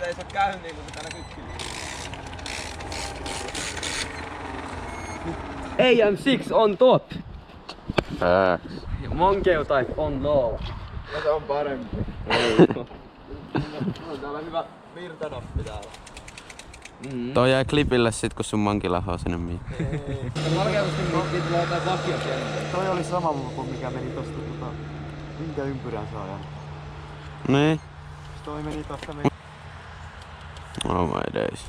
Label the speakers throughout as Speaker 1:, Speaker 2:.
Speaker 1: Näitä ei saa käyntiin, kun täällä kykkili. AM6 on top. Monkey Type on low. Tätä on parempi. On täällä hyvä virtanappi täällä.
Speaker 2: Toi jää klipille sit kun sun monkey lahoo sinne miin.
Speaker 1: Valkeasti niitä tulee jotain vakiokieltä.
Speaker 3: Toi oli sama kuin mikä meni tosta minkä ympyrän saa ajanut.
Speaker 2: Niin.
Speaker 3: Toi meni tosta
Speaker 2: Oh my days.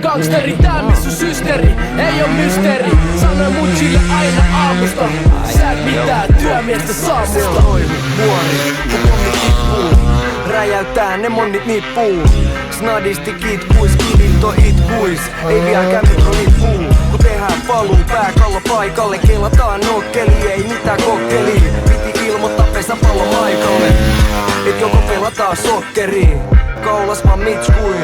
Speaker 4: Gangsteri, tää missu systeri, ei oo mysteeri. Sanoin mut sille aina aamusta. Sä et mitään työmiestä saamusta. Se on noin vuori, kun pommi tippuu. Räjäyttää ne monnit nippuu. Snadisti kitkuis, kivinto itkuis. Ei vieläkään metro nippuu. Kun tehdään paluu pääkallo paikalle. Keilataan nokkeli, ei mitään kokkeli. Piti ilmoittaa pesäpallo maikalle. Et joko pelataan sokkeri. Kaulas vaan mitskui.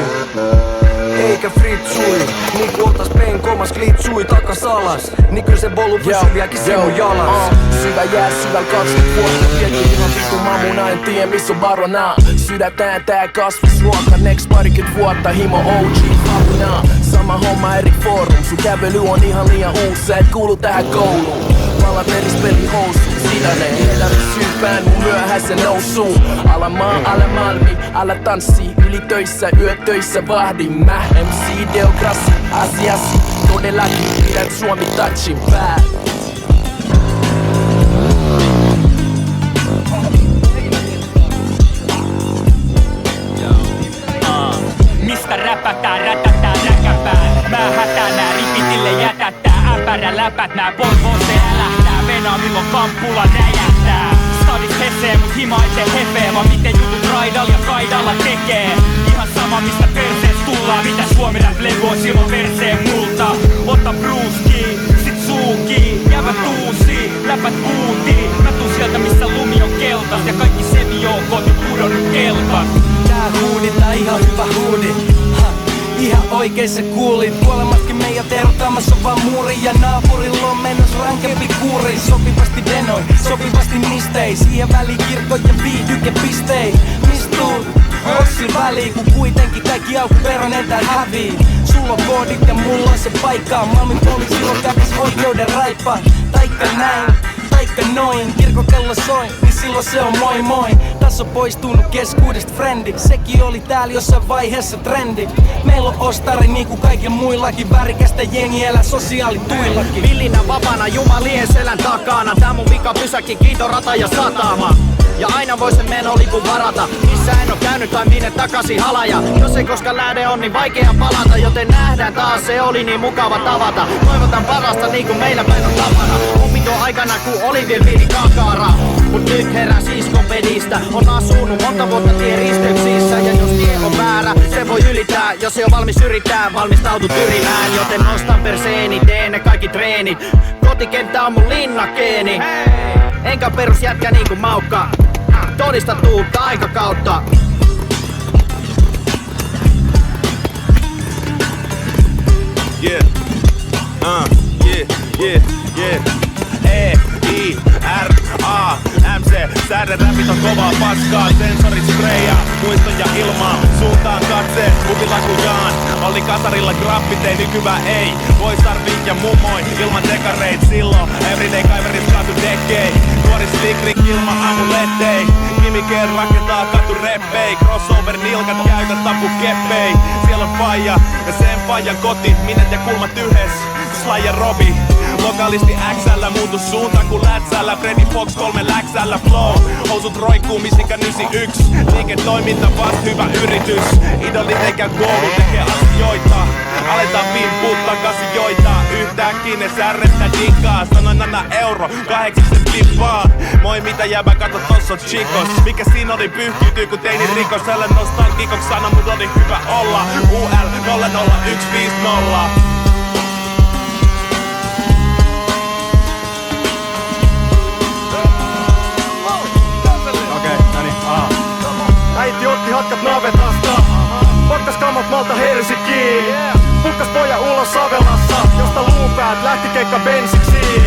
Speaker 4: Eikä fritsui, niinku oltais penkomas glitsui takas alas. Niin kyllä se bolu pysyy vieläkin sinun jalas. Syvä jää syvällä 20 vuotta. Tietty ihan vittu mamuna, en tiedä missä on barona. Sydätään tää kasvisruoka, next parikymmentä vuotta himo OG fabuna. Sama homma eri forum, sun kävely on ihan liian uusi. Sä et kuulu tähän kouluun. Palat erispeli housuun. Sinänen elämä syypään mun myöhäisen nousuun. Ala maa, ala malmi, ala tanssi. Yli töissä, yötöissä vahdin mä. MC Deograssi, asiasi. Todellakin pidän Suomi touchin päällä.
Speaker 5: Mistä räpätään, rätätään räkäpään. Mä hätänää, ripitille jätättää. Ämpärä läpät nää Volvoon se älähtää. Venaa milloin kamppulla räjähtää. Stadis hesee mut hima ite hepee. Vaan miten jutut raidalla ja kaidalla tekee. Ihan sama mistä persees tullaan. Mitä Suomi rap levoo silloin perseen multa. Ota bruuski, sit suuki. Jävät tuusii, läpät uutii. Mä tuun sieltä missä lumi on keltas. Ja kaikki semi-joukot on pudonnut keltas.
Speaker 4: Tää huudi, tää ihan hyvä huudi. Ihan oikein sä kuulit. Kuolematkin meidät erottamassa vaan muuri. Ja naapurilla on menoss rankempi kuuri. Sopivasti denoi, sopivasti mistei. Siihen väliin kirkko ja viihdykepistei. Mistuu Ossi väliin, kun kuitenkin kaikki alkuperäinen tää hävii. Sulla on koodit ja mulla on se paikka. Malmin poliisilla kävis oikeuden raippaa. Taikka näin, taikka noin. Kirkokello soi, niin silloin se on moi moi. Tässä on poistunut keskuudesta frendi. Sekin oli täällä jossain vaiheessa trendi. Meillä on ostari niinku kaikilla muillakin. Värikästä jengi elää sosiaalituillakin.
Speaker 5: Villinä vapaana jumalien selän takana. Tää mun vika pysäkki, kiitorata ja satama. Ja aina voi sen menolipun varata. Missä en oo käynyt tai minne takaisin halaja. Jos ei koska lähde on niin vaikea palata. Joten nähdään taas, se oli niin mukava tavata. Toivotan parasta niin kuin meillä päin on tapana. Opinto aikana kun oli vielä pieni kakara. Mut nyt herää siskon pedistä. On asunut monta vuotta tien risteyksissä. Ja jos tie on väärä, se voi ylittää. Jos ei oo valmis yrittää, valmistautu tyrimään. Joten nostan perseeni, teen ne kaikki treenit. Kotikenttä on mun linnakeeni. Enkä perus jätkä niinku maukka. Todistettuutta aikakautta.
Speaker 6: Yeah, yeah, yeah. E-I-R-A-M-C. Säädän räpit on kovaa paskaa. Sensorit sprayaa, muistoja ilmaa. Suuntaan katseen, kuvilakujaan. Oli kasarilla graffit, ei nykyvä ei. Voi sarvin ja mummoin, ilman dekareit. Silloin everyday kaiverit kaatu dekkei. Nuori slickrik ilman amulettei. Kimikeen rakentaa katu reppei. Crossover nilkat käytän tapu keppei. Siellä on faija ja sen faijan koti. Minet ja kulmat yhdessä, Sly ja Robi. Lokalisti XL muutu suunta kun lätsällä. Freddy Fox 3 läksällä flow. Housut roikkuu misinkä 91. Liiketoiminta vast hyvä yritys. Idolit eikä koulu tekee asioita. Aletaan pimppuut takaisin joita. Yhtäkkiä ne särrettä dinkaa. Sanoin anna euro, 8 flippaa. Moi mitä jäbä kato tossa on chikos. Mikä siinä oli pyyhkiytyy kun teini rikos. Älä nostaa kikoks sana mut oli hyvä olla. UL 00150.
Speaker 3: Äiti otti hatkat navetasta. Pakkas kamot malta Helsinkiin. Pukkas poja ulos Savelassa, josta luupäät lähti keikka bensiksi.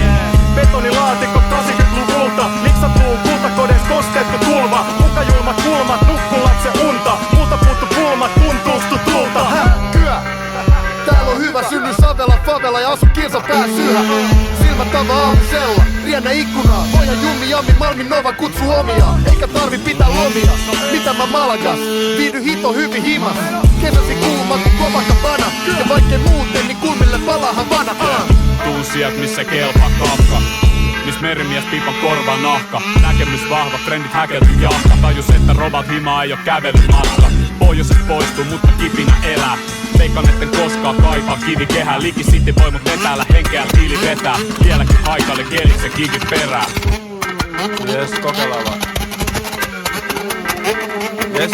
Speaker 3: Betonilaatikko 80-luvulta. Miksat luun kultakodes kostettu tulva. Mukajulmat kulmat, nukkulat se unta. Multa puuttu pulmat, tuntuus tutulta.
Speaker 7: Kyö! Täällä on hyvä, synny Savela, favela ja asu kilsa pääsyhä. Silmät tava aamusella, riennä ikkunaa. Pojan jummi jammi, Malmin Nova kutsu omia. Eikä tarvi pitää lomia. Mitä mä Malagas, viihdy hito hyvin himas. Kesäsi kuuma kuin Copacabana. Ja vaikkei muuten, niin kulmille palahan vanha.
Speaker 8: Tuun sieltä missä kelpaa Kafka. Miss merimies piipan korva nahka. Näkemys vahva, trendit häkelty jahka. Tajus että robot himaa ei oo kävelymatka. Pohjoiset poistuu, mutta kipinä elää. Veikkaan etten koskaan kaipaa kivikehää. Liki City voi mut etäällä, henkeä tiili vetää. Vieläkin haikalle kieliksi ja kikit perää.
Speaker 6: Jes, kokeillaan vaan. Jes.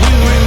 Speaker 7: Ring ring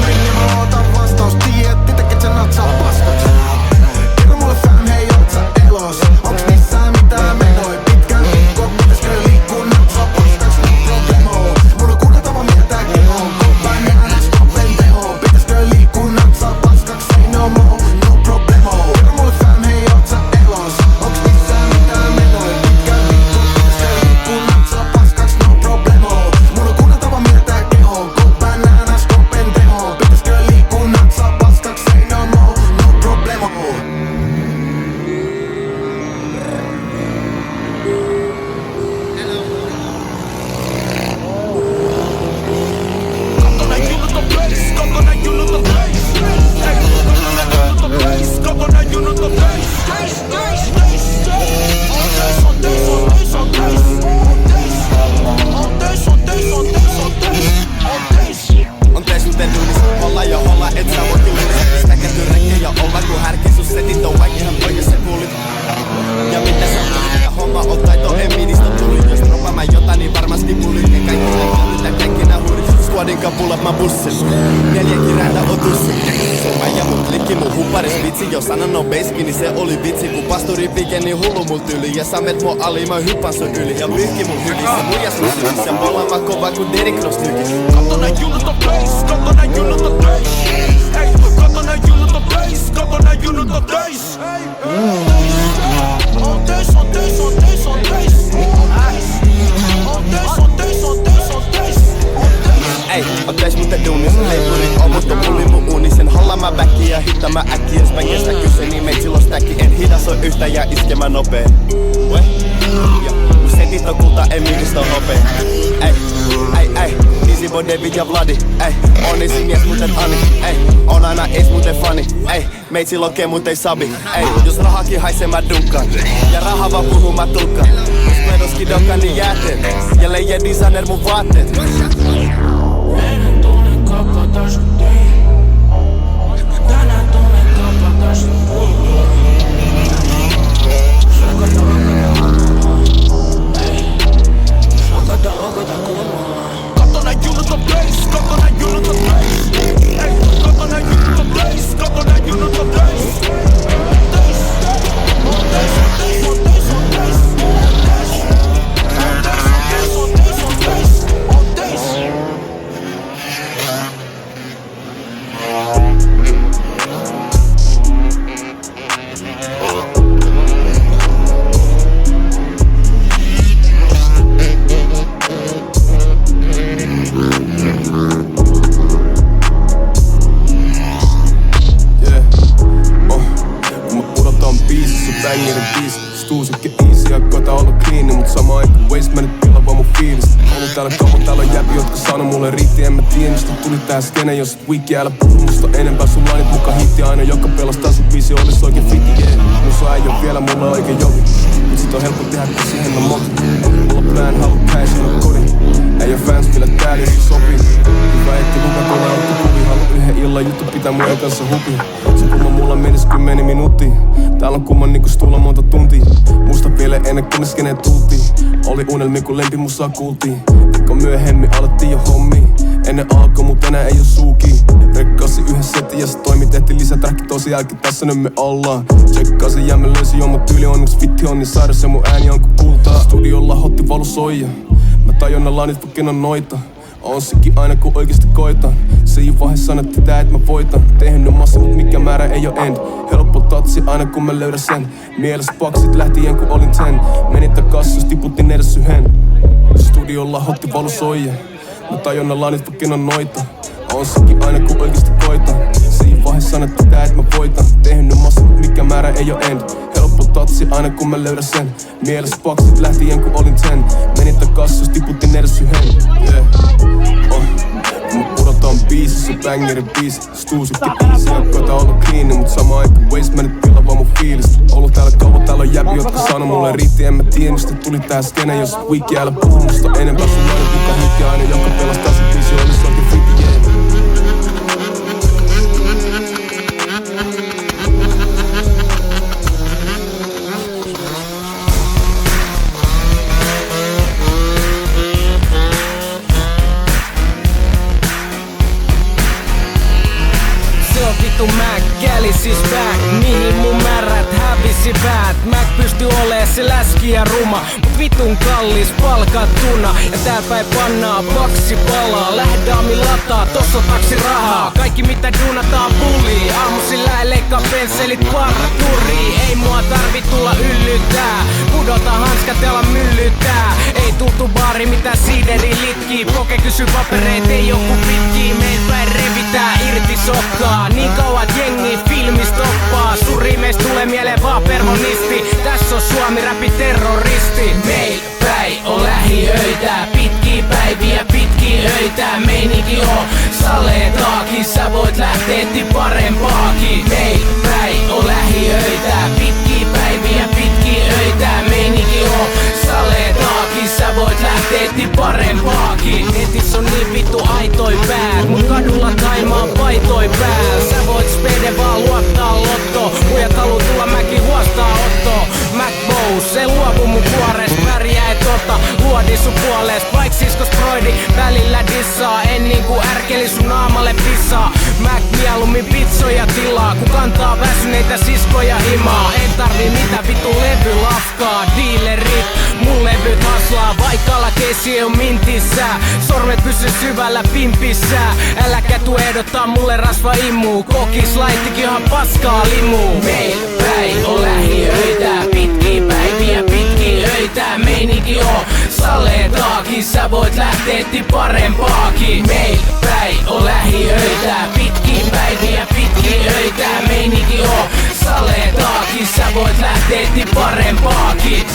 Speaker 9: ilman bussin. 4 kirjainta otussin. Sun äijä mut klikki mun hupparis vitsi. Jos sanon no beiski, niin se oli vitsi. Kun pasturi vike, niin hullu mut yli. Ja sä met mua ali, mä hyppän sun yli. Ja pyyhki mun hyvissä, muijas mun syvissä. Ja ollaan mä kova kun Derrick Ross nykis.
Speaker 6: Kato nää junnut on place, kato nää junnut on place. Ei, kato nää junnut on place, kato nää junnut on place. On töis, on töis, on töis, on töis. On töis, on töis, on töis, on töis.
Speaker 9: Ei, on töis muuten duunis. Leipuri on mutta pulli mun uunisen. Halla mä väkkiä ja hitta mä äkkiä. Jos bängestä kyse, niin meit silloin stäkki. En hidas on yhtä ja iskemä nopee. Mun setit on kulta, en myydistä on hopee. Ei, easy boy David ja Vladi. Ei, on easy mies muten Ani. Ei, on aina ees muten fani. Ei, meitsi lokee mut ei sabi. Ei, jos rahakin haisee mä dunkaan. Ja raha vaan puhuu mä tulkkaan. Jos pedoskin dokkaan niin jääteen. Ja leijä designer mun vaatteet.
Speaker 4: Eilen tunnen kapata sun teihin. Tänään tunnen kapata sun pulloon. Sokata kulmaa.
Speaker 6: Kato nää junnut on place, kato nää junnut on place. Ei, kato nää junnut on place, kato nää junnut on place.
Speaker 10: Stuusikki easy ja kota olla clean, mut sama aika waste mä nyt pilaa vaan mun fiilis. Ollut täällä kauan, täällä on jäbi, jotka sano mulle riitti, en mä tiedä mistä tuli tää skene. Jos et weekki, älä puhu musta enempää, sun lainit muka hitti aina, joka pelastaa sun biisi, olis oikein fitti, yeah. Mun sua ei oo vielä, mulla on oikein jovi. Mut sit on helppo tehdä, kun siihen on moti. Mulla plan, halu cash, on kodin. Ei oo fans, millä täällä jos se sopii. Hyvä etti, kuka tulee ottu kuvi. Halu yhden illan juttu, pitää mun kanssa hupi. Se kumma mulla menis 10 minuuttia. Täällä on kumman niinku stulla monta tuntia. Musta vielä ennen kuin ne skeneen tultiin. Oli unelmi kun lempimusaa kuultiin. Viikko myöhemmin alettiin jo hommia. Ennen alkoi mut enää ei oo suuki. Rekkasi yhden setin ja se toimi. Tehtiin lisäträkki tosi jälkeen, tässä nyt me ollaan. Tsekkasin ja mä löysin jo mut tyyli. Onneksi fitti on niin sairas ja mun ääni on ku kultaa. Studiolla hotti valu soija. Mä tajonnalla nyt vaikka on noita. On sekin aina kun oikeesti koitan. Se ei vaihe sanottiin tää et mä voitan. Tehnyt massa mut mikä määrä ei oo end. Helppo tatsi aina kun mä löydän sen. Mielessä paksit lähtien kun olin 10. Menin takas jos tiputtiin edes yhden. Studiolla hotti valu soija. Mä tajonnalla nyt vaikka on noita. On sekin aina kun oikeesti koitan. Se ei vaihe sanottiin tää et mä voitan. Tehnyt massa mut mikä määrä ei oo end. Helppo tatsi aina kun mä löydän sen. Mielessä paksit lähtien kun olin 10. Menin takas jos tiputtiin edes yhden. Yeah. Kun mä pudotaan biisi, se bangerin biisi. Stuusikki easy ja kota olla clean, mut sama aika waste mä nyt pilaa vaan mun fiilis. Ollut täällä kauan, täällä on jäbi, jotka sano mulle riitti, en mä tiedä mistä tuli tää skene. Jos weekki älä puhu musta enempää, sun lainat muka hitti aina, joka pelastaa sun biisi, olis oikein fitti, yeah.
Speaker 4: Mac, Gällisis back, mihin mun märät hävisi päät. Mac pysty olee se läski ja ruma, mut vitun kallis palkattuna. Ja täällä päin pannaa paksi palaa, lähdäami lataa, tossa taksi rahaa. Kaikki mitä duunataan pulii, aamusilla ei leikkaa pensselit parturiin. Ei mua tarvi tulla yllyttää, pudota hanskat ja ala myllyttää. Ei tultu baari mitä siideri litkii, poke kysy papereet ei joku pitkii. Meil päin revitää irti sokkaa, niin kauan jengi filmistä oppaa. Sun riimeistä tulee mieleen vaan permonisti, tässä on Suomi räpi terroristi. Meil päin on lähiöitä, pitkiä päiviä, pitkiä öitä. Meininki on saletaakin, sä voit lähteetti parempaakin. Meil päin on lähiöitä, pitkiä päiviä, pitkiä öitä. Meininki on saletaakin, sä voit lähteetti parempaakin. Netis on niin vittu aitoi päät, mut kadulla Taimaa paitoi pääl. Sä voit spede vaan luottaa lotto, pujat haluu tulla mäkin huostaa otto. MacBows, se luovu mun kuores, pärjää et ota, luodi sun puolees. Vaik siskos Broidi välillä dissaa, en niinku ärkeli sun mitä siskoja himaa. En tarvii mitä vitu levylafkaa. Dealerit, mun levyt haslaa. Vaikka lakesi on mintissä. Sormet pysy syvällä pimpissä. Äläkä tuu ehdottaa mulle rasva immuu. Kokis laittikin ihan paskaa limuu. Meil päin on lähiöitä. Pitkiä päiviä, pitkiä öitä. Meininki on saletaakin. Sä voit lähteetti parempaakin. Meil päin on lähiöitä. Pitkiä päiviä, pitkiä öitä. Meininki on saletaakin. Sä voit lähteetti parempaakin.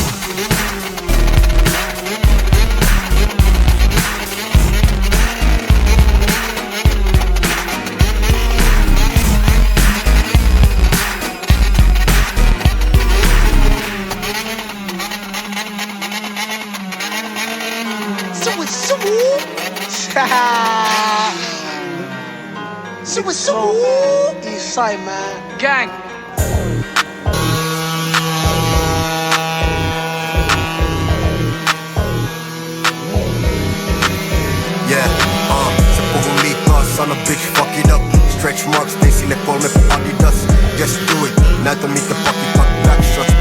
Speaker 11: Eastside, man.
Speaker 4: Gang.
Speaker 9: Yeah, se puhuu liikaa, sano bitch fuck it up. Stretch marks, tein sille 3 Adidas. Just do it, näytä mitä pakit on. Backshots,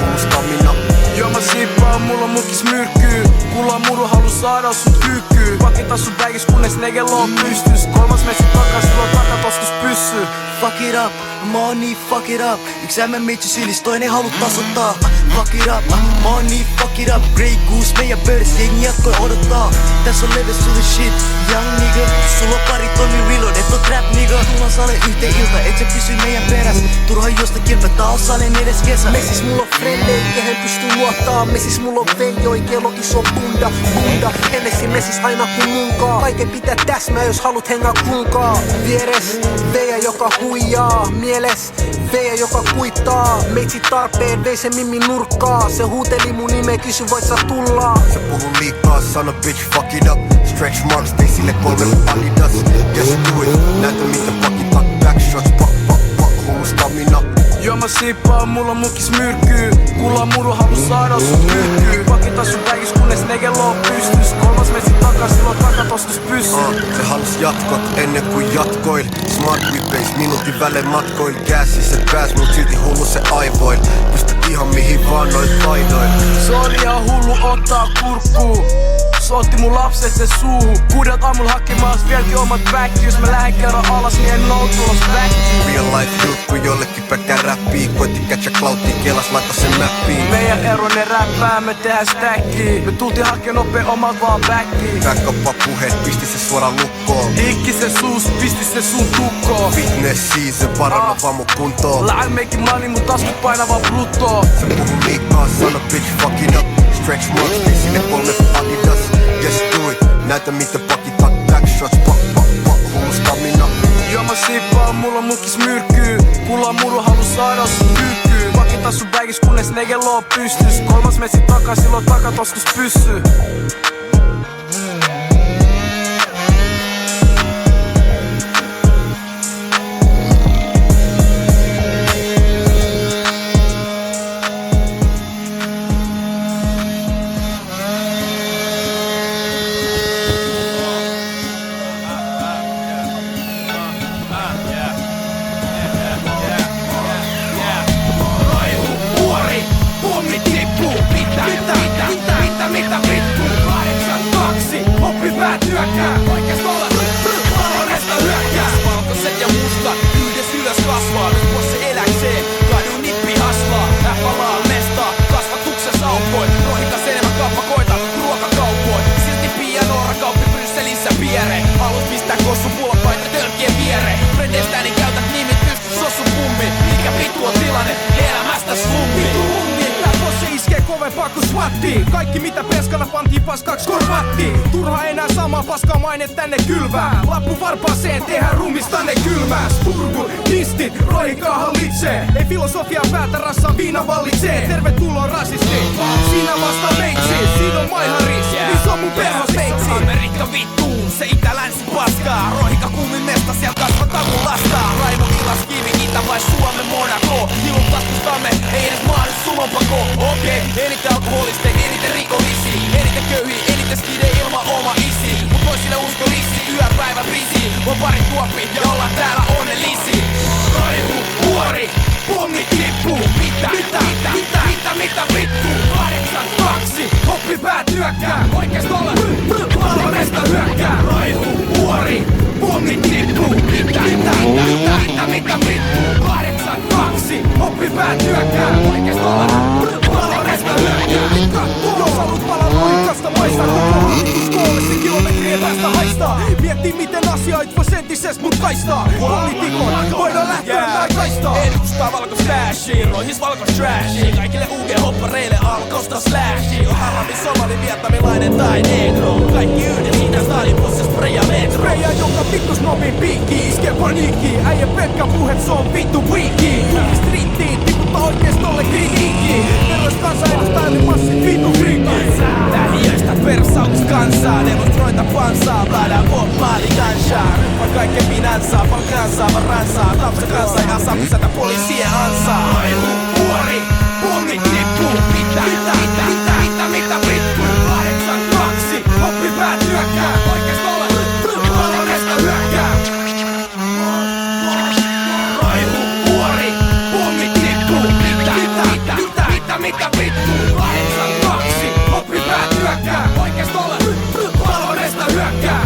Speaker 9: hullu stamina.
Speaker 10: Joo mä siippaan, mulla mukis myrkkyy. Kulla muru halus saada sut kyykkyy. Pakita sun väkis kunnes negelo pystys. 3 messi takas, silloin takatoskus pyssyy.
Speaker 5: Fuck it up, mä oon niin fuck it up. Yks MM-meitsi sylis, toinen halu tasottaa. Fuck it up, mä oon niin fuck it up. Grey Goose, meidän pöydässä jengi jatkoi odottaa. Täs on leves sulle shit, young nigga. Sulla on pari tonni reload, et on trap nigga. Tullaan sale yhteen ilta, et se pysy meidän peräs. Turha josta kilpettä, on salen edes kesä.
Speaker 11: Messis mulla on frendei, kehen pystyy luottaa. Messis mulla on veljoi, kello iso bunda. Hennessy messis aina kun munkaa. Kaiken pitää täsmää, jos haluat hengaa kunkaa. Vieres, veijä joka huijaa. Mieles, veijä joka kuittaa. Meitsi tarpeen, vei se mimmi nurkkaa. Se huuteli mun nimeä, kysy voit sä tullaa.
Speaker 9: Se puhuu liikaa, sano bitch fuck it up. Stretch marks, tein sille 3 Adidas. Just do it, näytä mitä pakit on. Backshots, hullu stamina.
Speaker 10: Joo mä siippaan, mulla mukis myrkkyy. Kulla muru halus saada sut kyykkyy. Pakita sun väkis kunnes negelo pystys. 3 messi takas, silloin takatoskus pyssyy.
Speaker 9: Se halus jatkot ennen kuin jatkoil. Smart whippeis, minuutin välein matkoil. Käsis et pääs, mut silti hullu se aivoil. Pystyt ihan mihin vaan noit taidoil.
Speaker 10: Se oli ihan hullu ottaa kurkkuu. Se otti mun lapset sen suuhun. 6 aamulla hakemaan vieläkin omat backki. Jos mä lähden kerran alas, niin en oo tulos backiin.
Speaker 9: Real life juttu, jollekin pelkkää räppii. Koitti catcha clouttiin, kelas laita sen mäppiin.
Speaker 10: Meidän ero ne räppää, me tehdään stackia. Me tultiin hakeen nopee omat vaan backiin.
Speaker 9: Backuppa puheet, pisti se suoraan lukkoon.
Speaker 10: Ikki se suus, pisti se sun tukkoon.
Speaker 9: Fitness season, paranna vaan mun kuntoon.
Speaker 10: Lähen making money, mun taskut painavaa bruttoo.
Speaker 9: Se puhuu liikaa, sano bitch fuck it up. Stretch marks, tein sille 3 Adidas. Just do it, näytä mitä pakit on. Backshots, hullu stamina.
Speaker 10: Joo mä siippaan, mulla mukis myrkkyy. Kulla muru halus saada sut kyykkyy. Pakita sun väkis kunnes negelo pystys. 3 messi takas, silloin takatoskus pyssyy.
Speaker 4: Mitä vittu? 8-2, oppi päätyäkää. Oikeasta olla valonesta hyökkää. Valkoiset ja mustat, yhdessä ylös kasvaa. Nyt vois se eläkseen, kadun nippi haslaa. Palaa mestaa, kasvatuksessa aukkoin. Rohikas enemmän kappakoita, ruokakauppoin. Silti pianoora kauppi Brysselissä viereen. Haluat pistää kossu puolapaita tölkkien viereen. Frendestäni käytät nimit pysty sossu pummi. Mikä vittu on tilanne, elämästä slummi. Se iskee kovempaa kuin swattiin. Kaikki mitä peskana pantiin paskaksi korvattiin. Turha enää samaa paskaa maine tänne kylvää. Lappu varpaaseen, tehdään rumistanne kylmää. Spurgu, distit, roikaa hallitsee. Ei filosofia päätä, rassaa viina vallitsee. Tervetuloa rasisti, siinä vasta meitsi. Siinä on maiharis, niin se on mun perhosveitsi. Amerikka vittuun, se itä-länsi paskaa. Rohika kuumin mesta, siellä kasvataan mun lastaa. Raimo Ilas, Kivi, Itä vai Suomen Monaco. Hilun taskustamme, ei edes mahdollista sulonpako. Okei, eniten alkoholiste, eniten rikollisia. Eniten köyhiä, eniten skide ilman oma isi. Mut toisille usko lissi, yöpäivä bisi. On pari tuoppi ja ollaan täällä onnellisi. Raivu, vuori, pommit tippuu. Mitä vittu? 8-2, hoppi päät hyökkää. Oikeestolla, valvonesta hyökkää. Raivu, vuori, pommit tippuu. Mitä vittu? 8-2, hoppi päät hyökkää. Oikeestolla, valvonesta hyökkää. Jos haluut palaa moikasta maistaa, kun 3 kilometrien päästä haistaa. Miettii miten asioit vois entises mut kaistaa. Poliitikon voidaan lähteä näin kaistaa. Edustaa valkos stashia, roihis valkos trashia. Kaikille UG-hoppareille alkosta slashia. On arabi, somali, vietnamilainen tai negro. Kaikki yhden siinä staalin bussissa spreja metro. Spreja joka vittus noviin piikki, iskee paniikki. Äijä pelkkä puhet, se on vittu wiikki. Streettiin, tiputtaa oikeestolle kritiikki. Terveys kansanedustajille massit vittu friikki. Lähiöistä persautis kansaa, demonstroita pansaa. Väädään popmaali kanshaa. Ryppä kaiken finansaa, palkansaa, varansaa. Tapsa kansaa ja saa pysätä poliisien ansaa. Raivu, vuori, pommit tippuu. Mitä vittu? 8-2, hoppi päät hyökkää. Oikeestolla, valvonesta hyökkää. Raivu, vuori, pommit tippuu. Mitä vittu? 8-2, hoppi päät hyökkää. Oikeestolla, valvonesta hyökkää.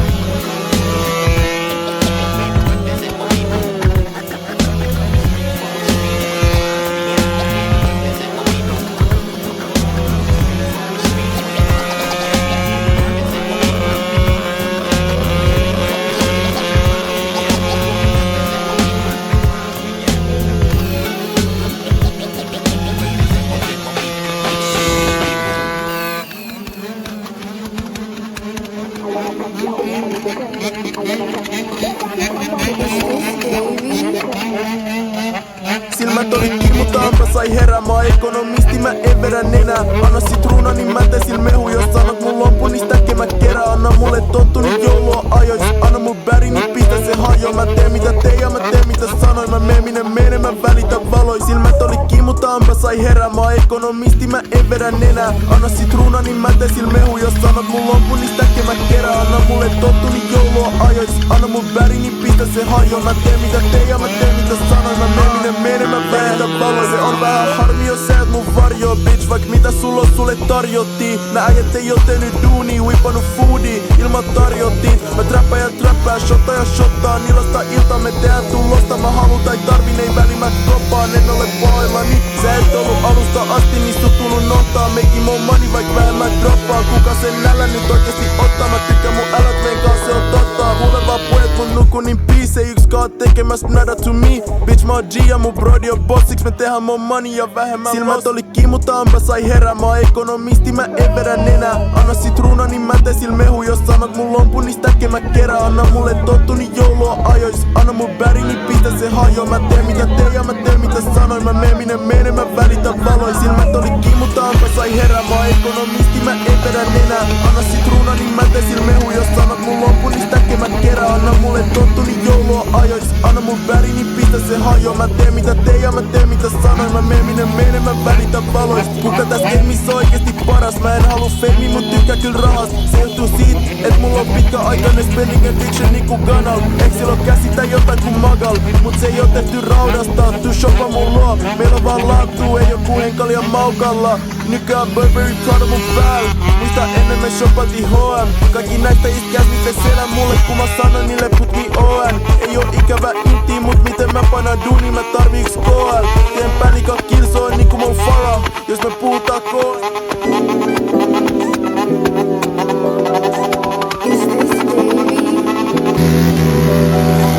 Speaker 9: Silmät oli kimutaanpa sai heräämään. Ekonomisti mä en vedä nenää. Anna sitruuna niin mä tesin mehu. Jos sanot mun lompu niin sitä mä kerään. Anna mulle tonttu niin joulua ajois. Anna mun bäri niin pistä se hajo. Mä teen mitä teen ja mä teen mitä sanoin. Mä meen minne menen mä välitän valoi. Silmät oli kimutaanpa sai heräämään. Ekonomisti mä en vedä nenää. Anna sitruuna niin mä tesin mehu. Jos sanot mun lompu niin sitä mä kerään. Anna mulle tonttu niin joulua ajois. Anna mun bäri niin pistä se hajo. Mä teen mitä teen ja mä teen mitä sanoin. Mä meen minne menen mä välitän valoi. Se on vähän harmi jos sä et mun varjo bitch. Vaik mitä sulla sulle tarjottiin. Nää äijät ei oo tehnyt duunia. Whippannut foodie ilman tarjottiin. Mä träppään ja träppään, shottaa ja shottaan. Illasta ilta me tehdään tulosta. Mä haluun tai tarvin ei väli mä droppaan. En ole pahoillani. Sä et ollut alusta asti niin sut tullut nohtaa. Making more money vaik vähän mä droppaan. Kuka sen nälä nyt oikeesti ottaa. Mä tykkään mun älät veen kanssa se on totta. Mulle vaan puhet mun nuku niin peace. Ei ykskaan tekemäs nada to me. Bitch mä oon G ja mun brody on boss. Siks me tehdään more money ja vähemmän silmät oli kimutaanpa sai heräämään. Ekonomisti mä en vedä nenää. Anna sitruuna niin mä tesil mehu. Jos sanot mun lompu niin sitä mä kerään. Anna mulle tonttu niin joulua ajois. Anna mun bäri niin pistä se hajo. Mä teen mitä teen ja mä teen mitä sanoin. Mä meen minne menen mä välitän valoi. Silmät oli kimutaanpa sai heräämään. Ekonomisti mä en vedä nenää. Anna sitruuna niin mä tesil mehu. Jos sanot mun lompu niin sitä mä kerään. Anna mulle tonttu niin joulua ajois. Anna mun bäri niin pistä se hajo. Mä teen mitä teen ja mä teen mitä sanoin. Mä meen minne menen mä välitän valois. Kuka täs gameissa oikeesti paras. Mä en halua fame mut tykkää kyl rahas. Se johtuu siitä et mulla on pitkäaikainen spending addiction niinku Ganal. Exil on käsitä jotain ku Magal. Mut se ei oo tehty raudasta. Tuu shoppa mun luo. Meillä on vaan laatu. Ei joku henkalia maukalla. Nykyään Burberry Prada mun päällä. Muista ennen me shoppati H&M. Kaikki näistä iskäs niitä selä mulle. Kun mä sanon niille put me ON. Ei oo ikävä inti mut miten mä painaan duuni. Mä tarviiks KL. Teen pänika kilsoa niinku mun Farah. Jos me puhutaan KL.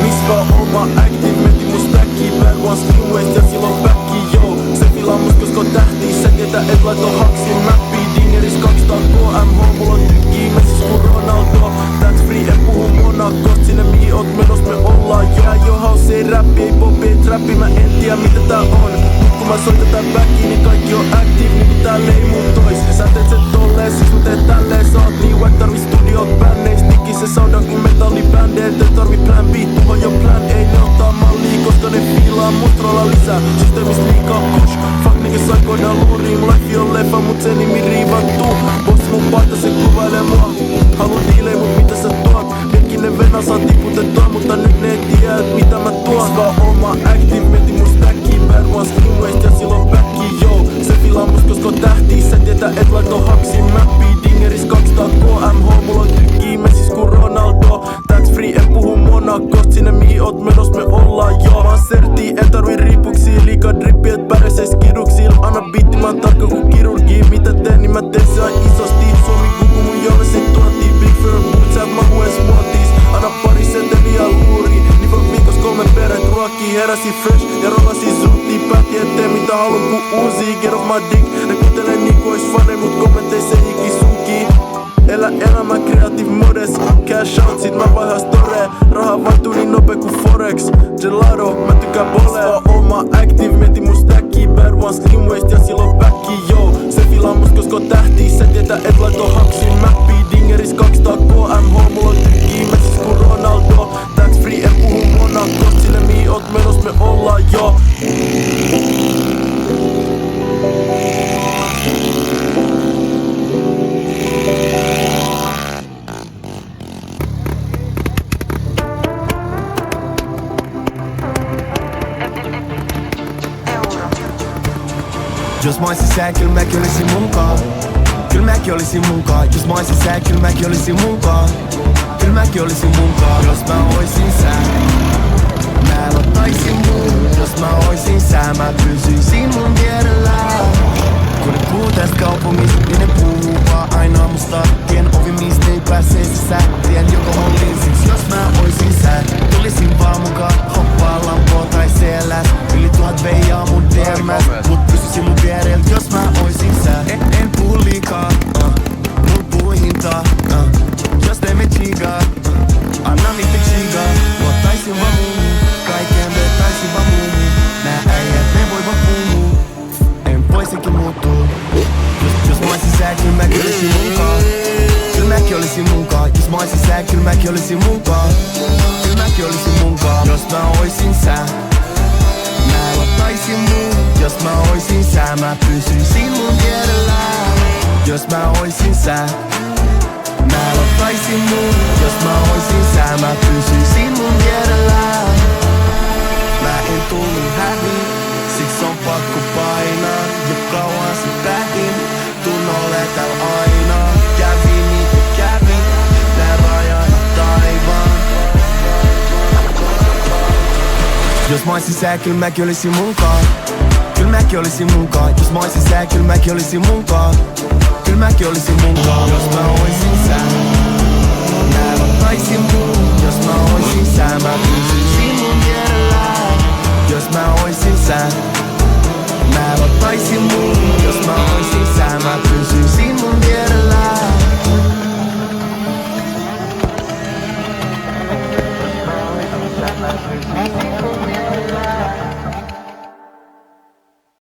Speaker 9: Miskaa oma active, meti mun stacki. Bad ones new ways ja silloin backi, yo. Se filaa must koska tähtii. Sä tietää et laito haksin mäppii. Dingeris 200 KMH. Mulla on tykkii messis ku Ronaldo. That's free en puhu Monacost. Sinne mihin oot menos me ollaan. Yeah yo house ei rappi, ei popi, ei trappi. Mä en tiedä mitä tää on. Mut kun mä soitetaan backiin niin kaikki on active. Niinku tää leimuu tois. Sä teet
Speaker 10: sama dick. Ne kuuntelee niinku ois fane, mut kommenteissa ei ikin sunkii. Elä elämä creative modes. Cash out, sit mä vaihas toree. Raha vaihtuu niin nopea ku Forex. Gelato, mä tykkään bolee. Oma active, mieti mun stacki. Bad one slim waist ja silloin backi, yo. Se filaa mus koska tähtii. Sä tietää et laito hapsiin mäppii. Dingeris 200 KMH, mulla on tykkii. Messis ku Ronaldo. Tax free, en puhu Monacost. Sille mii oot menos, me ollaan jo.
Speaker 9: Jos mä oisin sä, kyl mäkin olisin munkaan. Kyl mäkin olisin munkaan. Jos mä oisin sä, kyl mäkin olisin munkaan. Kyl mäkin olisin munkaan. Jos mä oisin sä, mä ottaisin mun. Jos mä oisin sä, mä pysyisin mun vierellään. Kun ne puhuu tästä kaupungista, niin ne puhuu vaan aina musta. Tien ovi mistä ei pääse sisään. Tien joko holliin, siksi jos mä oisin sä, tulisin vaan mukaan. Hoppaa lampoa tai CLS. Yli 1000 veijaa mun DMS. Mut pysyisin mun vierellä, jos mä oisin sä. En puhu liikaa, mul puhu hintaa. Jos teemme chigaa, anna niitä chigaa. Luottaisin vaan muuhun, kaikkeen vetaisin vaan muuhun. Nää äijät, ne voi vaan puhuu. En voisikin muuttuu. Jos mä oisin sä, kyl mäkin olisin munkaan. Kyl mäkin olisin munkaan. Jos mä oisin sä, kyl mäkin olisin munkaan. Kyl mäkin olisin munkaan. Jos mä oisin sä, mä ottaisin mun. Jos mä oisin sä, mä pysyisin mun vierellään. Jos mä oisin sä, mä ottaisin mun. Jos mä oisin sä, mä pysyisin mun vierellään. Mä en tullut häviin, siks on pakko painaa. Jo kauan sit lähdin, tunnolle tääl aina. Kävin niitä kävin, nää rajana taivaan. Jos mä oisin sä, kyl mäkin olisin munkaan. Kyl mäkin olisin munkaan. Jos mä oisin sä, kyl mäkin olisin munkaan. Kyl mäkin olisin munkaan. Jos mä oisin sä, mä ottaisin mun. Jos mä oisin sä, mä pysyisin mun vierellään. Jos mä oisin sä, mä ottaisin mun. Jos mä oisin sä, mä pysyisin mun vierellään.
Speaker 11: Mä